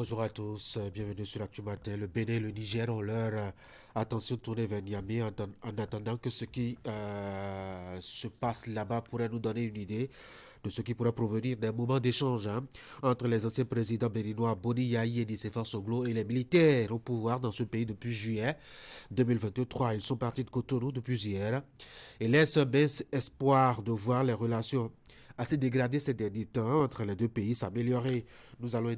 Bonjour à tous, bienvenue sur l'Actu Matin. Le Bénin et le Niger ont leur attention tournée vers Niamey en attendant que ce qui se passe là-bas pourrait nous donner une idée de ce qui pourrait provenir d'un moment d'échange entre les anciens présidents béninois Boni Yahi et Nicéphore Soglo et les militaires au pouvoir dans ce pays depuis juillet 2023. Ils sont partis de Cotonou depuis hier et laissent un mince espoir de voir les relations assez dégradées ces derniers temps entre les deux pays s'améliorer. Nous allons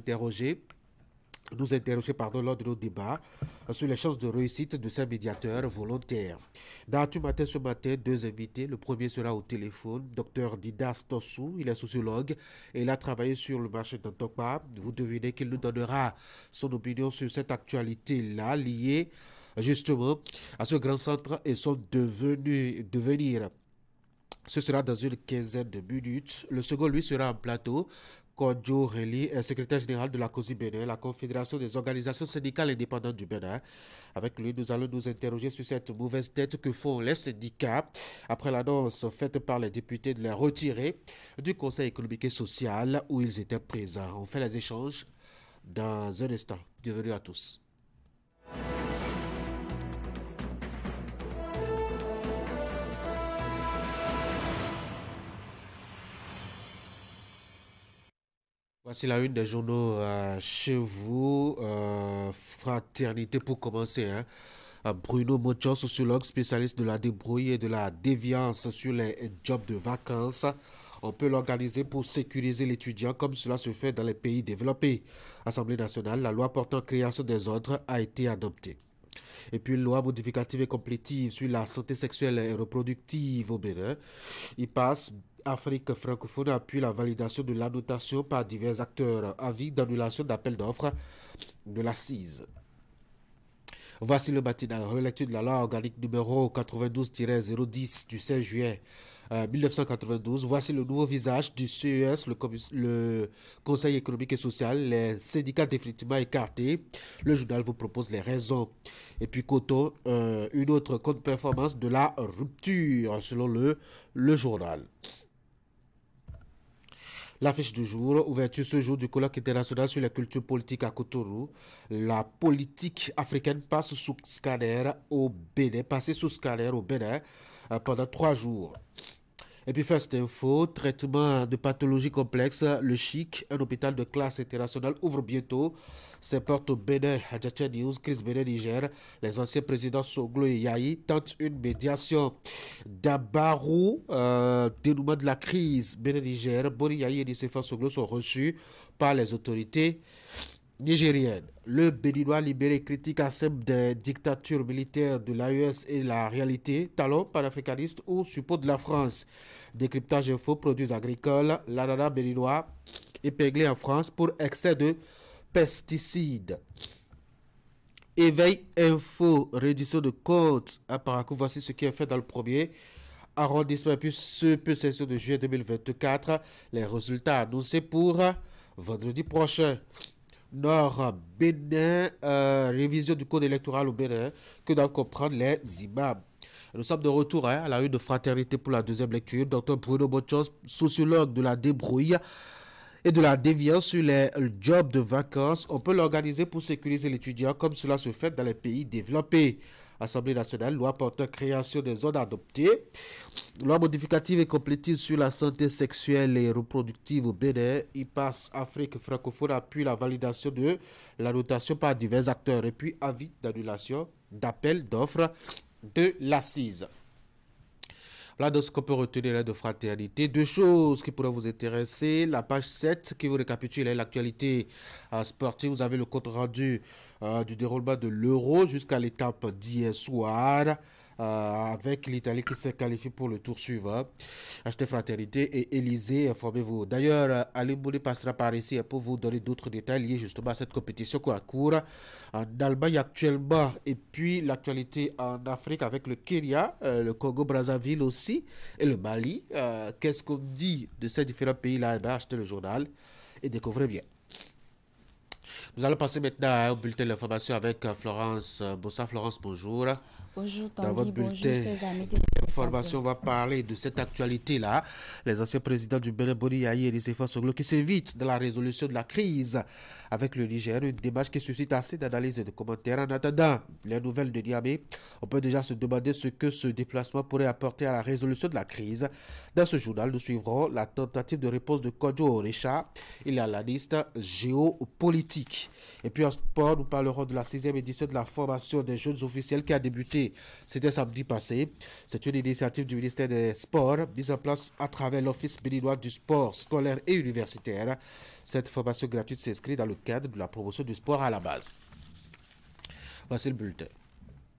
nous interroger lors de nos débats sur les chances de réussite de ces médiateurs volontaires. Dans tout matin ce matin, deux invités. Le premier sera au téléphone, Dr Didas Tossou, il est sociologue et il a travaillé sur le marché d'Antokpa. Vous devinez qu'il nous donnera son opinion sur cette actualité-là liée justement à ce grand centre et son devenir. Ce sera dans une quinzaine de minutes. Le second, lui, sera en plateau. Kodjo Reli, secrétaire général de la COSI Bénin, la Confédération des organisations syndicales indépendantes du Bénin. Avec lui, nous allons nous interroger sur cette mauvaise tête que font les syndicats après l'annonce faite par les députés de les retirer du Conseil économique et social où ils étaient présents. On fait les échanges dans un instant. Bienvenue à tous. Voici la une des journaux chez vous. Fraternité pour commencer. Bruno Mocho, sociologue spécialiste de la débrouille et de la déviance sur les jobs de vacances. On peut l'organiser pour sécuriser l'étudiant comme cela se fait dans les pays développés. Assemblée nationale, la loi portant création des ordres a été adoptée. Et puis, une loi modificative et complétive sur la santé sexuelle et reproductive au Bénin. Il passe. Afrique francophone appuie la validation de l'annotation par divers acteurs. Avis d'annulation d'appel d'offres de l'assise. Voici le matinal. Relecture de la loi organique numéro 92-010 du 16 juillet 1992. Voici le nouveau visage du CES, le Conseil économique et social, les syndicats définitivement écartés. Le journal vous propose les raisons. Et puis Coto, une autre contre-performance de la rupture, selon le journal. L'affiche du jour, ouverture ce jour du colloque international sur la culture politique à Cotonou. La politique africaine passe sous scanner au Bénin, passée sous scanner au Bénin pendant 3 jours. Et puis First Info, traitement de pathologies complexes, le Chic, un hôpital de classe internationale ouvre bientôt ses portes au Bénin. Adjatia News, crise Bénin-Niger, les anciens présidents Soglo et Yahi tentent une médiation. Dabarou, dénouement de la crise Bénin-Niger, Boni Yahi et Nicéphore Soglo sont reçus par les autorités nigérienne. Le Béninois libéré critique à celle des dictatures militaires de l'AES et la réalité, talon panafricaniste ou support de la France. Décryptage info, produits agricoles, l'ananas béninois épinglé en France pour excès de pesticides. Éveil info, reddition de comptes à Parakou. Voici ce qui est fait dans le premier arrondissement. Et puis ce peu session de juillet 2024, les résultats annoncés pour vendredi prochain. Nord Bénin, révision du code électoral au Bénin, que doivent comprendre les imams. Nous sommes de retour à la une de Fraternité pour la deuxième lecture. Dr Bruno Bochos, sociologue de la débrouille et de la déviance sur les jobs de vacances. On peut l'organiser pour sécuriser l'étudiant comme cela se fait dans les pays développés. Assemblée nationale, loi portant création des zones adoptées. Loi modificative et complétive sur la santé sexuelle et reproductive au Bénin. Il passe Afrique francophone appuie la validation de la notation par divers acteurs. Et puis avis d'annulation d'appel d'offres de l'assise. Voilà donc ce qu'on peut retenir de Fraternité. Deux choses qui pourraient vous intéresser. La page 7 qui vous récapitule l'actualité sportive. Vous avez le compte rendu du déroulement de l'Euro jusqu'à l'étape d'hier soir. Avec l'Italie qui s'est qualifiée pour le tour suivant. Achetez Fraternité et Élysée, informez-vous. D'ailleurs, Ali Bouli passera par ici pour vous donner d'autres détails liés justement à cette compétition qui court en Allemagne actuellement. Et puis l'actualité en Afrique avec le Kenya, le Congo-Brazzaville aussi et le Mali. Qu'est-ce qu'on dit de ces différents pays-là? Achetez le journal et découvrez bien. Nous allons passer maintenant au bulletin de l'information avec Florence Bossa. Florence, bonjour. Bonjour Dans Tanguy, votre bonjour bulletin ses amis d'information, on va parler de cette actualité-là. Les anciens présidents du Bénin, Boni Yahi et Nicéphore Soglo qui s'invitent dans la résolution de la crise avec le Niger, une démarche qui suscite assez d'analyses et de commentaires. En attendant les nouvelles de Niamey, on peut déjà se demander ce que ce déplacement pourrait apporter à la résolution de la crise. Dans ce journal, nous suivrons la tentative de réponse de Kodjo Orecha. Il est analyste géopolitique. Et puis en sport, nous parlerons de la 6e édition de la formation des jeunes officiels qui a débuté. C'était samedi passé. C'est une initiative du ministère des Sports mise en place à travers l'Office béninois du sport scolaire et universitaire. Cette formation gratuite s'inscrit dans le cadre de la promotion du sport à la base. Voici le bulletin.